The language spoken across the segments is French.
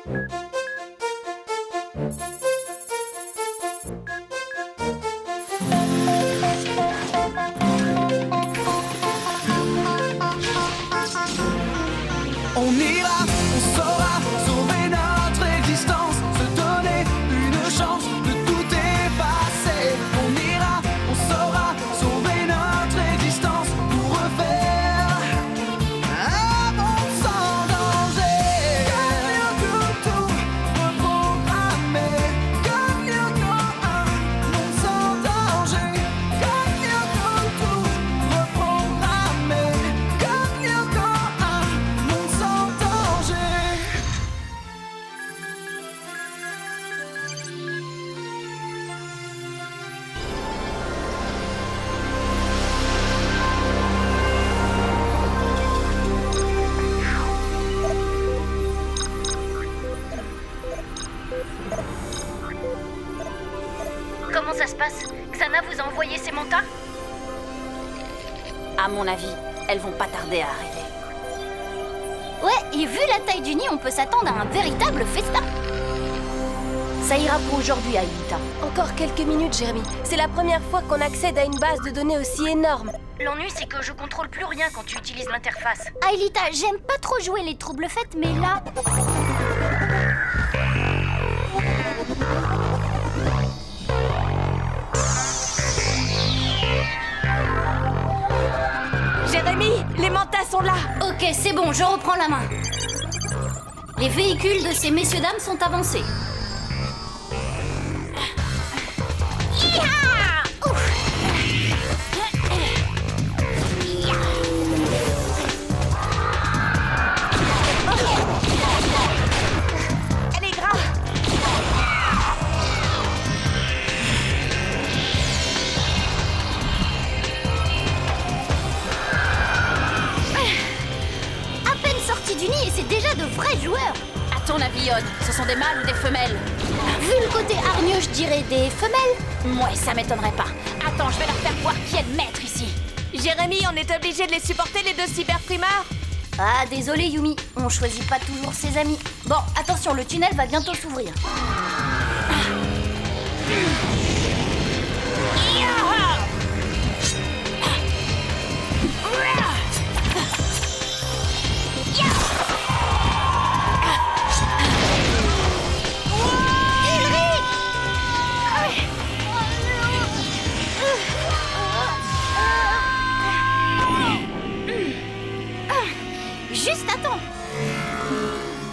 On ira, on saura sauver notre existence, se donner une chance de tout effacer. On ira, on saura sauver notre existence pour refaire un monde sans danger. Comme tout reprogrammer, comme un monde sans danger. Comme tout reprogrammer, comme un monde sans danger. Comment ça se passe? Xana vous a envoyé ses mantas? À mon avis, elles vont pas tarder à arriver. Ouais, et vu la taille du nid, on peut s'attendre à un véritable festin. Ça ira pour aujourd'hui, Aïlita. Encore quelques minutes, Jérémy. C'est la première fois qu'on accède à une base de données aussi énorme. L'ennui, c'est que je contrôle plus rien quand tu utilises l'interface. Aïlita, j'aime pas trop jouer les troubles fêtes, mais là... Jérémy, les mantas sont là. Ok, c'est bon, je reprends la main. Les véhicules de ces messieurs-dames sont avancés. Hi-ha! Ouf! Elle est grave. À peine sortis du nid et c'est déjà de vrais joueurs. À ton avis, Yod, ce sont des mâles ou des femelles? Vu le côté hargneux, je dirais des femelles. Moi, ça m'étonnerait pas. Attends, je vais leur faire voir qui est le maître ici. Jérémy, on est obligé de les supporter, les deux cyberprimeurs. Ah, désolé Yumi, on choisit pas toujours ses amis. Bon, attention, le tunnel va bientôt s'ouvrir. Juste attends.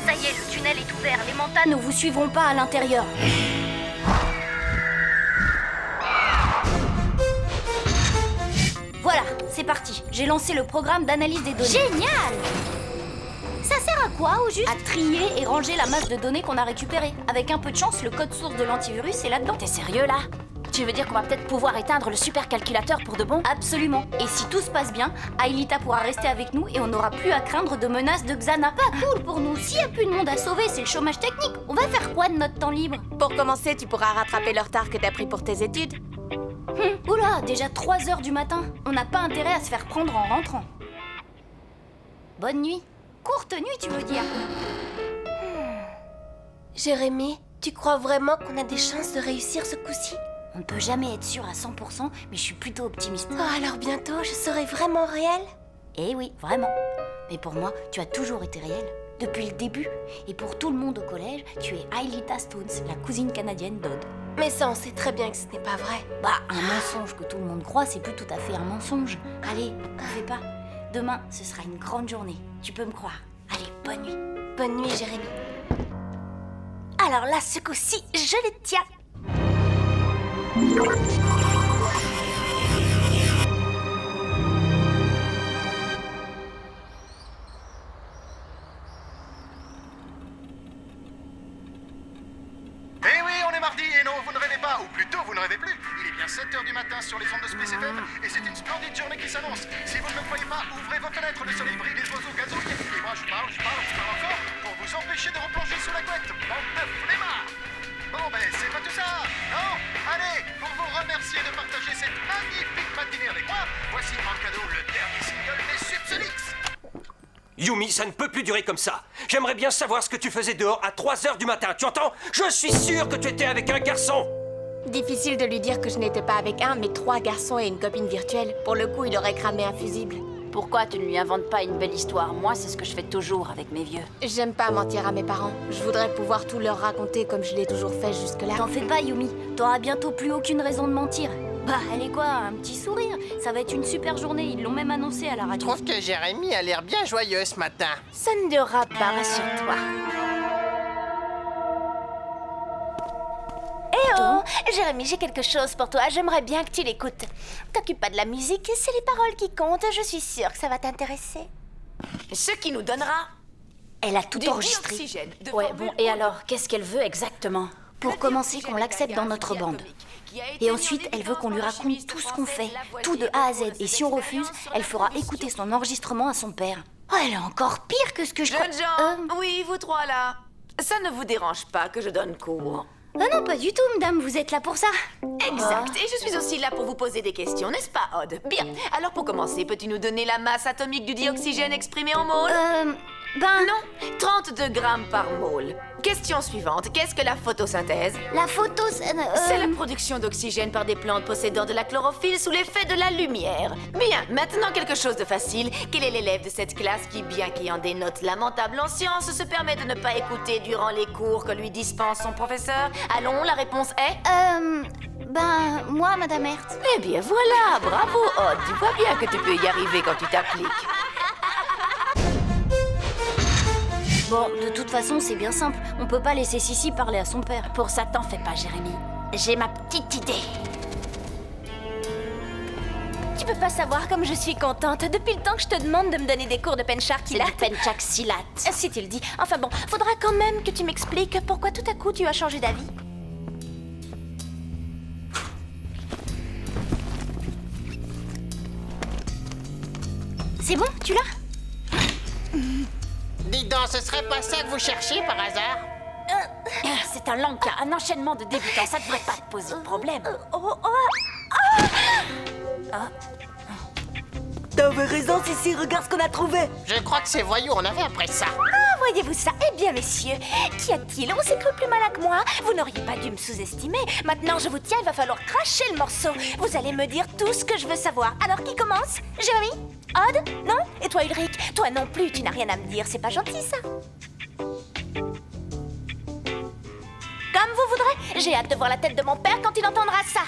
Ça y est, le tunnel est ouvert. Les mantas Ne vous suivront pas à l'intérieur. Voilà, c'est parti. J'ai lancé le programme d'analyse des données. Génial! Ça sert à quoi au juste? À trier et ranger la masse de données qu'on a récupérée. Avec un peu de chance, le code source de l'antivirus est là-dedans. T'es sérieux là? Tu veux dire qu'on va peut-être pouvoir éteindre le supercalculateur pour de bon? Absolument. Et si tout se passe bien, Aïlita pourra rester avec nous et on n'aura plus à craindre de menaces de Xana. Pas cool pour nous. S'il n'y a plus de monde à sauver, c'est le chômage technique. On va faire quoi de notre temps libre? Pour commencer, tu pourras rattraper le retard que t'as pris pour tes études. Oula, déjà 3 heures du matin. On n'a pas intérêt à se faire prendre en rentrant. Bonne nuit. Courte nuit, tu veux dire? Jérémy, tu crois vraiment qu'on a des chances de réussir ce coup-ci? On ne peut jamais être sûr à 100%, mais je suis plutôt optimiste. Oh, alors bientôt, je serai vraiment réelle? Eh oui, vraiment. Mais pour moi, tu as toujours été réelle. Depuis le début. Et pour tout le monde au collège, tu es Aïlita Stones, la cousine canadienne d'Odd. Mais ça, on sait très bien que ce n'est pas vrai. Bah, un mensonge que tout le monde croit, c'est plus tout à fait un mensonge. Allez, t'en fais pas. Demain, ce sera une grande journée. Tu peux me croire. Allez, bonne nuit. Bonne nuit, Jérémy. Alors là, ce coup-ci, je les tiens. Eh oui, on est mardi et non, vous ne rêvez pas, ou plutôt vous ne rêvez plus. Il est bien 7h du matin sur les ondes de Space FM et c'est une splendide journée qui s'annonce. Si vous ne me croyez pas, ouvrez vos fenêtres, le soleil brille, les oiseaux gazouillent et moi je parle encore pour vous empêcher de replonger sous la couette. Bande de flemmards. Bon ben, c'est pas tout ça, non? Allez, pour vous remercier de partager cette magnifique matinée avec moi, voici en cadeau le dernier single des Subsonics. Yumi, ça ne peut plus durer comme ça. J'aimerais bien savoir ce que tu faisais dehors à 3h du matin, tu entends? Je suis sûr que tu étais avec un garçon. Difficile de lui dire que je n'étais pas avec un, mais 3 garçons et une copine virtuelle. Pour le coup, il aurait cramé un fusible. Pourquoi tu ne lui inventes pas une belle histoire? Moi, c'est ce que je fais toujours avec mes vieux. J'aime pas mentir à mes parents. Je voudrais pouvoir tout leur raconter comme je l'ai toujours fait jusque-là. T'en fais pas, Yumi. T'auras bientôt plus aucune raison de mentir. Bah, allez quoi, un petit sourire. Ça va être une super journée, ils l'ont même annoncé à la Je radio. trouve que Jérémy a l'air bien joyeux ce matin. Ça ne durera pas, rassure-toi. Eh oh, Jérémy, j'ai quelque chose pour toi. J'aimerais bien que tu l'écoutes. T'occupes pas de la musique, c'est les paroles qui comptent. Je suis sûre que ça va t'intéresser. Ce qui nous donnera Elle a tout du enregistré. dioxygène de Ouais, formule bon, et alors, qu'est-ce qu'elle veut exactement? Pour commencer, qu'on l'accepte dans notre bande. Et ensuite, elle veut qu'on lui raconte tout ce qu'on fait, tout de A à Z. Et si on refuse, elle fera écouter son enregistrement à son père. Oh, elle est encore pire que ce que je crois. Jeunes gens, oui, vous trois là. Ça ne vous dérange pas que je donne cours? Ah non, pas du tout, madame, vous êtes là pour ça. Exact. Et je suis aussi là pour vous poser des questions, n'est-ce pas, Odd? Bien. Alors pour commencer, peux-tu nous donner la masse atomique du dioxygène exprimée en mole? Non, 32 grammes par mole. Question suivante. Qu'est-ce que la photosynthèse? La photo, C'est la production d'oxygène par des plantes possédant de la chlorophylle sous l'effet de la lumière. Bien, maintenant quelque chose de facile. Quel est l'élève de cette classe qui, bien qu'ayant des notes lamentables en sciences, se permet de ne pas écouter durant les cours que lui dispense son professeur? Allons, la réponse est... moi, madame Hertz. Eh bien voilà, bravo Odd. Tu vois bien que tu peux y arriver quand tu t'appliques. Bon, de toute façon, c'est bien simple. On peut pas laisser Sissi parler à son père. Pour ça, t'en fais pas, Jérémy. J'ai ma petite idée. Tu peux pas savoir comme je suis contente. Depuis le temps que je te demande de me donner des cours de C'est penchakilate. du penchaxilate. Si tu le dis. Enfin bon, faudra quand même que tu m'expliques pourquoi tout à coup tu as changé d'avis. C'est bon, tu l'as? Dis donc, ce serait pas ça que vous cherchiez par hasard? C'est un long cas, un enchaînement de débutants. Ça devrait pas te poser de problème. T'avais raison, Sissi, regarde ce qu'on a trouvé. Je crois que ces voyous en avaient après ça. Ah, voyez-vous ça? Eh bien, messieurs, qu'y a-t-il? On s'est cru plus malin que moi. Vous n'auriez pas dû me sous-estimer. Maintenant, je vous tiens, il va falloir cracher le morceau. Vous allez me dire tout ce que je veux savoir. Alors, qui commence? Jérémy? Odd? Non? Et toi, Ulrich? Toi non plus, tu n'as rien à me dire. C'est pas gentil, ça. Comme vous voudrez. J'ai hâte de voir la tête de mon père quand il entendra ça.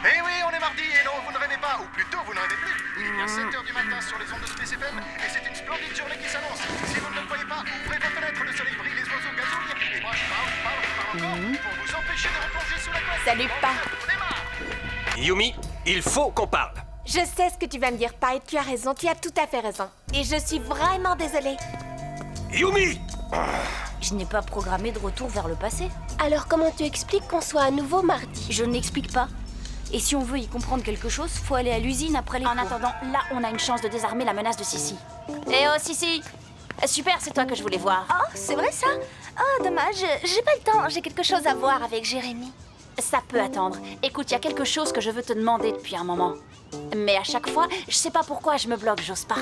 Eh oui, on est mardi et non, vous ne rêvez pas, ou plutôt vous ne rêvez plus. Il est bien 7h du matin sur les ondes de Space FM et c'est une splendide journée qui s'annonce. Si vous ne le croyez pas, ouvrez vos fenêtres, le soleil brille, les oiseaux gazouillent et moi je parle encore pour vous empêcher de replonger sous la glace. Salut, Pa. On démarre. Yumi, il faut qu'on parle. Je sais ce que tu vas me dire, Pa, et tu as raison, tu as tout à fait raison. Et je suis vraiment désolée. Yumi! Je n'ai pas programmé de retour vers le passé. Alors comment tu expliques qu'on soit à nouveau mardi? Je n'explique pas. Et si on veut y comprendre quelque chose, faut aller à l'usine après les En cours. attendant, là, on a une chance de désarmer la menace de Sissi. Eh oh, Sissi! Super, c'est toi que je voulais voir. Oh, c'est vrai ça? Oh, dommage. J'ai pas le temps. J'ai quelque chose à voir avec Jérémy. Ça peut attendre. Écoute, il y a quelque chose que je veux te demander depuis un moment. Mais à chaque fois, je sais pas pourquoi je me bloque, j'ose pas.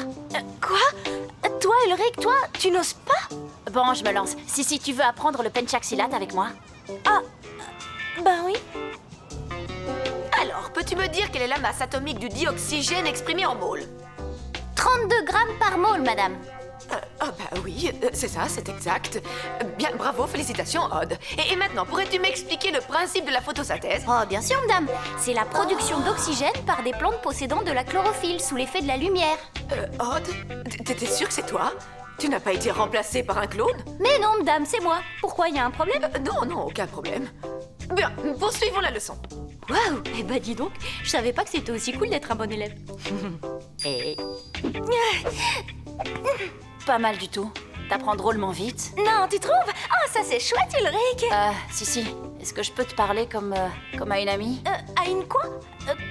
Quoi? Toi, Ulrich, toi, tu n'oses pas? Bon, je me lance. Si tu veux apprendre le penchaxilate avec moi. Ben oui. Alors, peux-tu me dire quelle est la masse atomique du dioxygène exprimée en mole? 32 grammes par mole, madame. Bah oui, c'est ça, c'est exact. Bien, bravo, félicitations, Odd. Et maintenant, pourrais-tu m'expliquer le principe de la photosynthèse? Oh, bien sûr, madame. C'est la production d'oxygène par des plantes possédant de la chlorophylle sous l'effet de la lumière. Odd, t'étais sûre que c'est toi? Tu n'as pas été remplacé par un clone? Mais non, madame, c'est moi. Pourquoi, il y a un problème? Non, aucun problème. Bien, poursuivons la leçon. Waouh. Eh ben, dis donc, je savais pas que c'était aussi cool d'être un bon élève. Et... Pas mal du tout. T'apprends drôlement vite. Non, tu trouves? Oh, ça c'est chouette, Ulrich. Si. Est-ce que je peux te parler comme à une amie? À une quoi?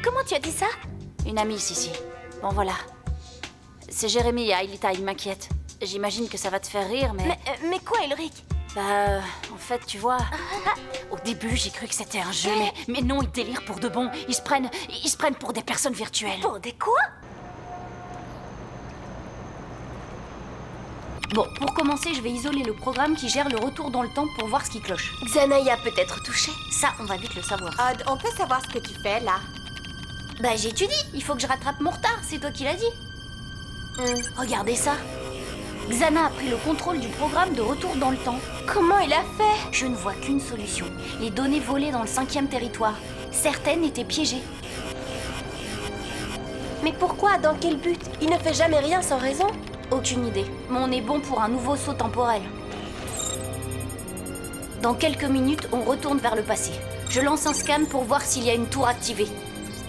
Comment tu as dit ça? Une amie, Sissi. Bon, voilà. C'est Jérémy et Aïlita, ils m'inquiètent. j'imagine que ça va te faire rire, Mais quoi, Ulrich? Bah, en fait, tu vois, au début, j'ai cru que c'était un jeu, mais non, ils délirent pour de bon. Ils se prennent pour des personnes virtuelles. Pour des quoi? Bon, pour commencer, je vais isoler le programme qui gère le retour dans le temps pour voir ce qui cloche. Xana y a peut-être touché. Ça, on va vite le savoir. Odd, on peut savoir ce que tu fais, là? Bah, j'étudie. Il faut que je rattrape mon retard. C'est toi qui l'as dit. Regardez ça. Xana a pris le contrôle du programme de retour dans le temps. Comment il a fait? Je ne vois qu'une solution. Les données volées dans le 5e territoire. Certaines étaient piégées. Mais pourquoi? Dans quel but? Il ne fait jamais rien sans raison. Aucune idée. Mais on est bon pour un nouveau saut temporel. Dans quelques minutes, on retourne vers le passé. Je lance un scan pour voir s'il y a une tour activée.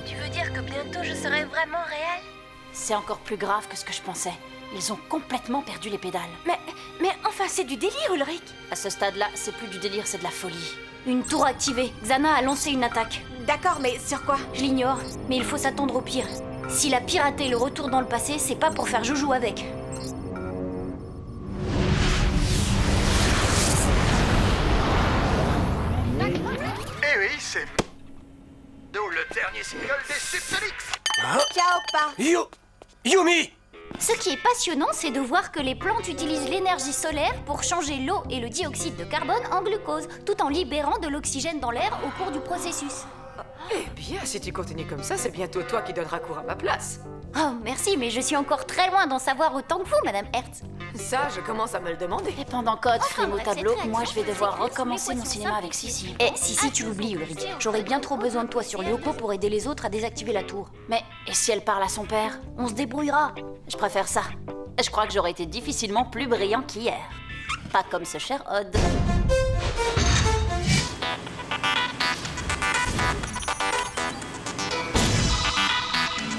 Tu veux dire que bientôt je serai vraiment réelle? C'est encore plus grave que ce que je pensais. Ils ont complètement perdu les pédales. Mais enfin, c'est du délire, Ulrich. À ce stade-là, c'est plus du délire, c'est de la folie. Une tour activée. Xana a lancé une attaque. D'accord, mais sur quoi? Je l'ignore, mais il faut s'attendre au pire. S'il a piraté le retour dans le passé, c'est pas pour faire joujou avec. Eh oui, c'est... D'où le dernier single des Subsonics. Ciao, pas. Yumi! Ce qui est passionnant, c'est de voir que les plantes utilisent l'énergie solaire pour changer l'eau et le dioxyde de carbone en glucose, tout en libérant de l'oxygène dans l'air au cours du processus. Eh bien, si tu continues comme ça, c'est bientôt toi qui donneras cours à ma place. Oh, merci, mais je suis encore très loin d'en savoir autant que vous, Madame Hertz. Ça, je commence à me le demander. Et pendant qu'Odd frime au bref, tableau, cette moi je vais réaction devoir faite recommencer sur les mon poissons cinéma simples avec Sissi. Eh, si tu l'oublies, Ulrich. J'aurais bien trop besoin de toi sur Lyoko pour aider les autres à désactiver la tour. Mais, et si elle parle à son père? On se débrouillera. Je préfère ça. Je crois que j'aurais été difficilement plus brillant qu'hier. Pas comme ce cher Odd.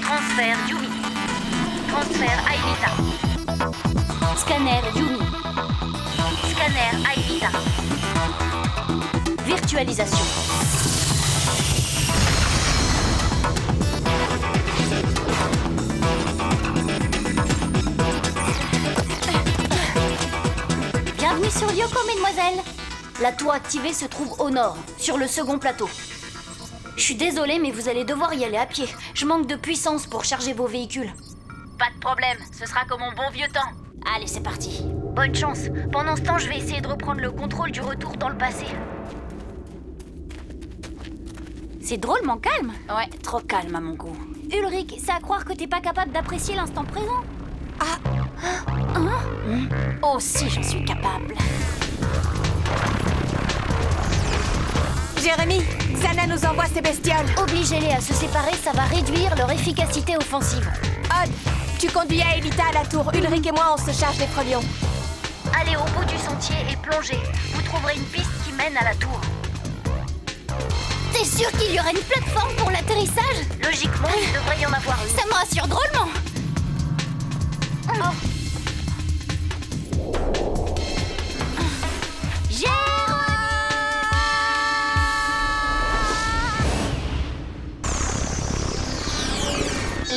Transfert Yumi. Transfert Aelita. Scanner Yumi. Scanner Aelita. Virtualisation. Bienvenue sur Lyoko, mesdemoiselles. La tour activée se trouve au nord, sur le second plateau. Je suis désolée, mais vous allez devoir y aller à pied. Je manque de puissance pour charger vos véhicules. Pas de problème, ce sera comme mon bon vieux temps. Allez, c'est parti. Bonne chance. Pendant ce temps, je vais essayer de reprendre le contrôle du retour dans le passé. C'est drôlement calme. Ouais, trop calme à mon goût. Ulrich, c'est à croire que t'es pas capable d'apprécier l'instant présent. Oh si, j'en suis capable. Jérémy, Xana nous envoie ces bestioles. Obligez-les à se séparer, ça va réduire leur efficacité offensive. Odd, tu conduis Aelita à la tour. Ulrich et moi, on se charge des frelions. Allez au bout du sentier et plongez. Vous trouverez une piste qui mène à la tour. T'es sûr qu'il y aurait une plateforme pour l'atterrissage? Logiquement, il devrait y en avoir une. Ça me rassure drôlement.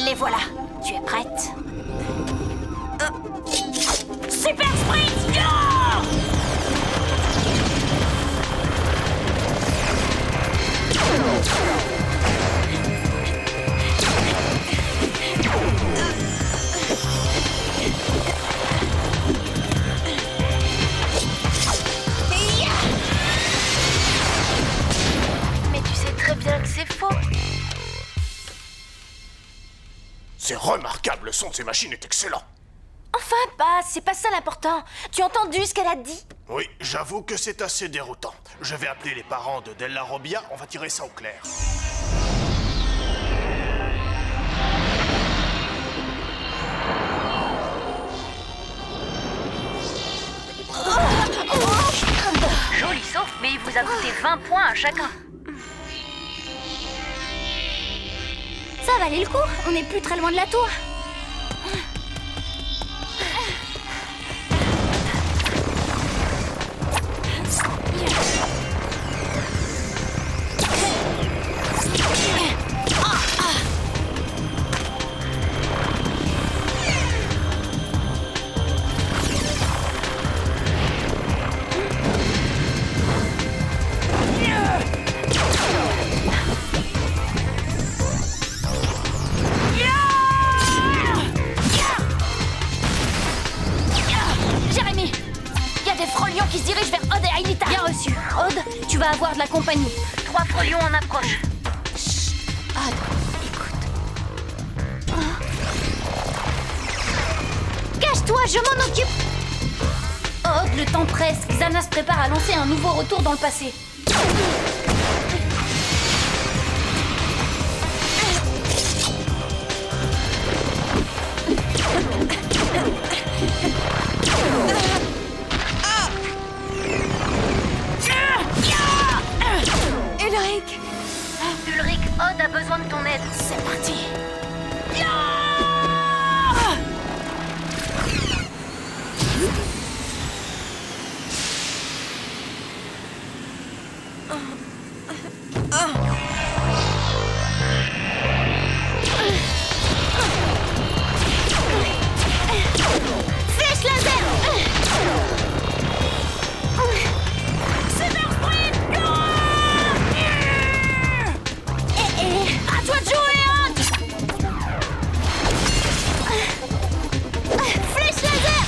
Les voilà. Tu es prête? Super sprint! Mais tu sais très bien que c'est faux. C'est remarquable, le son de ces machines est excellent. Enfin, c'est pas ça l'important. Tu as entendu ce qu'elle a dit? Oui, j'avoue que c'est assez déroutant. Je vais appeler les parents de Della Robbia, on va tirer ça au clair. Joli saut, mais il vous a coûté 20 points à chacun. Ça valait le coup, on n'est plus très loin de la tour. folions qui se dirigent vers Odd et Aelita. Bien reçu. Odd, tu vas avoir de la compagnie. 3 folions en approche. Chut. Odd, écoute. Cache-toi, je m'en occupe. Odd, le temps presse. Xana se prépare à lancer un nouveau retour dans le passé. Ulrich! Ulrich, Odd a besoin de ton aide. C'est parti. Flèche laser. Super sprint. À toi de jouer, Odd. Flèche laser.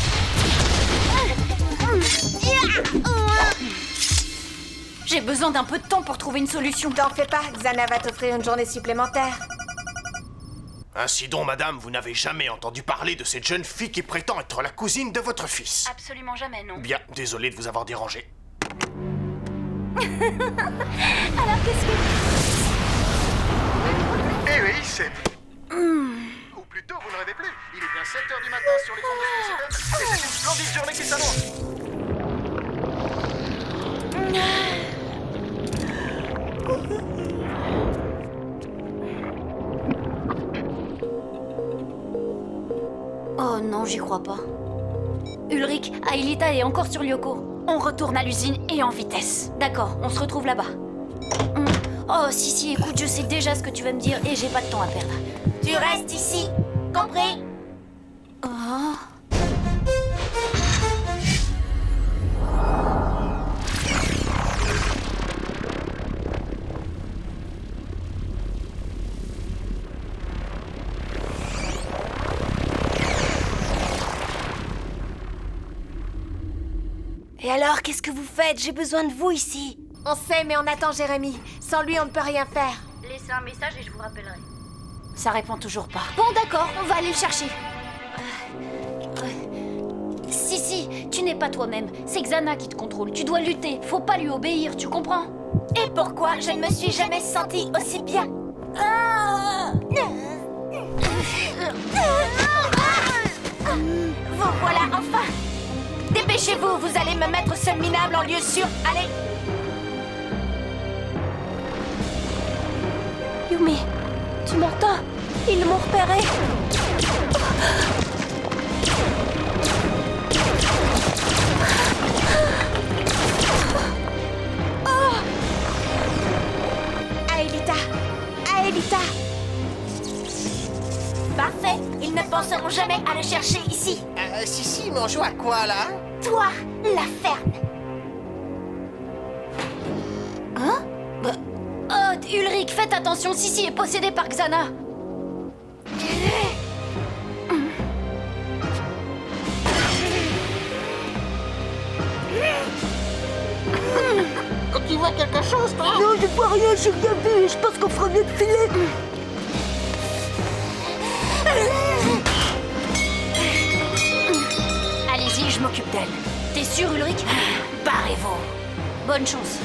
J'ai besoin d'un peu de temps pour trouver une solution. T'en fais pas, Xana va t'offrir une journée supplémentaire. Ainsi donc, madame, vous n'avez jamais entendu parler de cette jeune fille qui prétend être la cousine de votre fils. Absolument jamais, non. Bien, désolé de vous avoir dérangé. Alors qu'est-ce que... Eh oui, c'est... Ou plutôt, vous ne rêvez plus. Il est bien 7h du matin sur les ondes de Space FM, et c'est une splendide journée qui s'annonce. Oh non, j'y crois pas. Ulrich, Aelita est encore sur Lyoko. On retourne à l'usine et en vitesse. D'accord, on se retrouve là-bas. Oh, si, écoute, je sais déjà ce que tu vas me dire et j'ai pas de temps à perdre. Tu restes ici, compris? Oh. Et alors, qu'est-ce que vous faites? J'ai besoin de vous ici. On sait, mais on attend Jérémy. Sans lui, on ne peut rien faire. Laissez un message et je vous rappellerai. Ça répond toujours pas. Bon, d'accord, on va aller le chercher. Si, tu n'es pas toi-même. C'est Xana qui te contrôle. Tu dois lutter. Faut pas lui obéir, tu comprends? Et pourquoi je ne me suis jamais sentie aussi bien? Vous voilà enfin! Dépêchez-vous, vous allez me mettre seul minable en lieu sûr. Allez! Yumi, tu m'entends? Ils m'ont repéré. Aelita! Aelita! Parfait, ils ne penseront jamais à le chercher ici. Si, mais on joue à quoi, là? Toi, la ferme. Hein? Oh, Ulrich, faites attention, Sissi est possédée par Xana. Tu vois quelque chose, toi? Non, je vois rien, j'ai rien vu. Je pense qu'on fera mieux de filer. Allez-y, je m'occupe d'elle. T'es sûr, Ulrich? Barrez-vous. Bonne chance.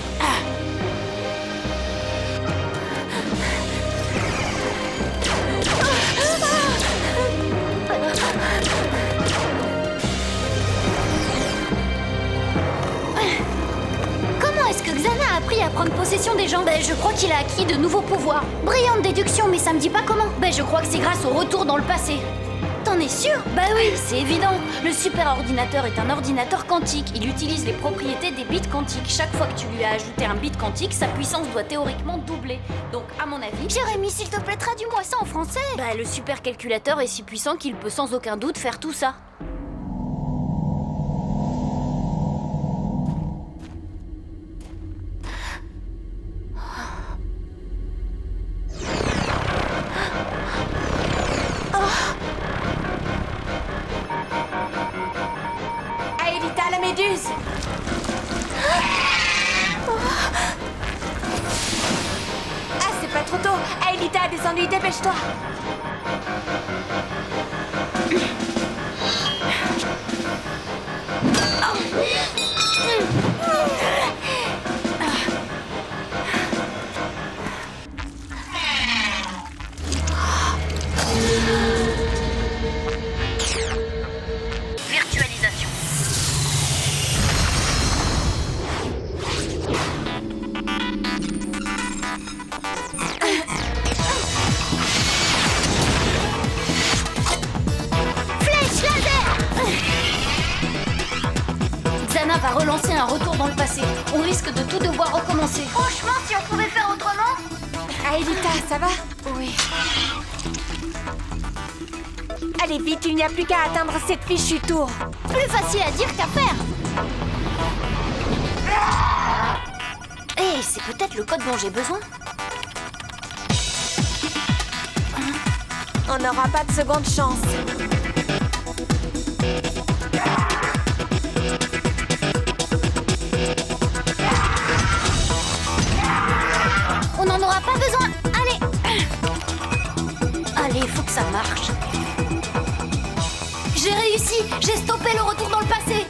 Comment est-ce que Xana a appris à prendre possession des gens? Je crois qu'il a acquis de nouveaux pouvoirs. Brillante déduction, mais ça me dit pas comment. Je crois que c'est grâce au retour dans le passé. T'en es sûr? Bah oui, c'est évident. Le super ordinateur est un ordinateur quantique. Il utilise les propriétés des bits quantiques. Chaque fois que tu lui as ajouté un bit quantique, sa puissance doit théoriquement doubler. Donc, à mon avis... Jérémy, s'il te plaît, traduis-moi ça en français. Le supercalculateur est si puissant qu'il peut sans aucun doute faire tout ça. Aelita, la méduse! ennuis, dépêche-toi. Virtualisation. Flèche laser! Xana va relancer un retour dans le passé. On risque de tout devoir recommencer. Franchement, si on pouvait faire autrement... Aelita, ça va? Oui. Allez vite, il n'y a plus qu'à atteindre cette fichue tour. Plus facile à dire qu'à faire. Hé, c'est peut-être le code dont j'ai besoin. On n'aura pas de seconde chance. On n'en aura pas besoin. Allez. Allez, faut que ça marche. J'ai réussi. J'ai stoppé le retour dans le passé.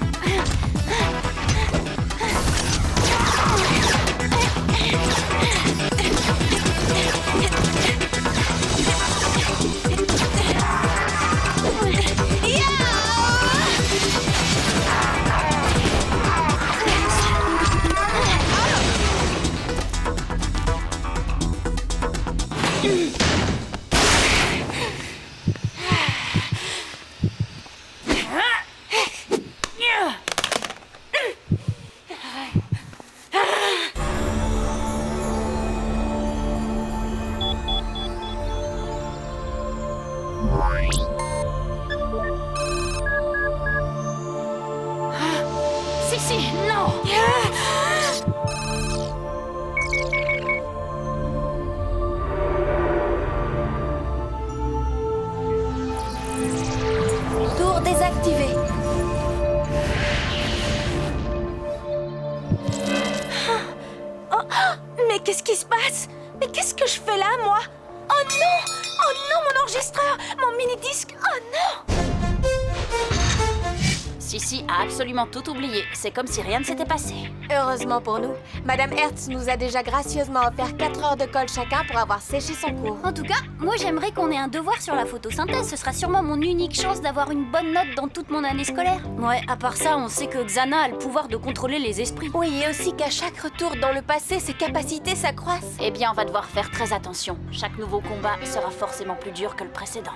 Si, non! Tour désactivé. Mais qu'est-ce qui se passe? Mais qu'est-ce que je fais là, moi? Oh non! Oh non, mon enregistreur! Mon mini-disque! Oh non! Sissi a absolument tout oublié. C'est comme si rien ne s'était passé. Heureusement pour nous, Madame Hertz nous a déjà gracieusement offert 4 heures de colle chacun pour avoir séché son cours. En tout cas, moi j'aimerais qu'on ait un devoir sur la photosynthèse. Ce sera sûrement mon unique chance d'avoir une bonne note dans toute mon année scolaire. Ouais, à part ça, on sait que Xana a le pouvoir de contrôler les esprits. Oui, et aussi qu'à chaque retour dans le passé, ses capacités s'accroissent. Eh bien, on va devoir faire très attention. Chaque nouveau combat sera forcément plus dur que le précédent.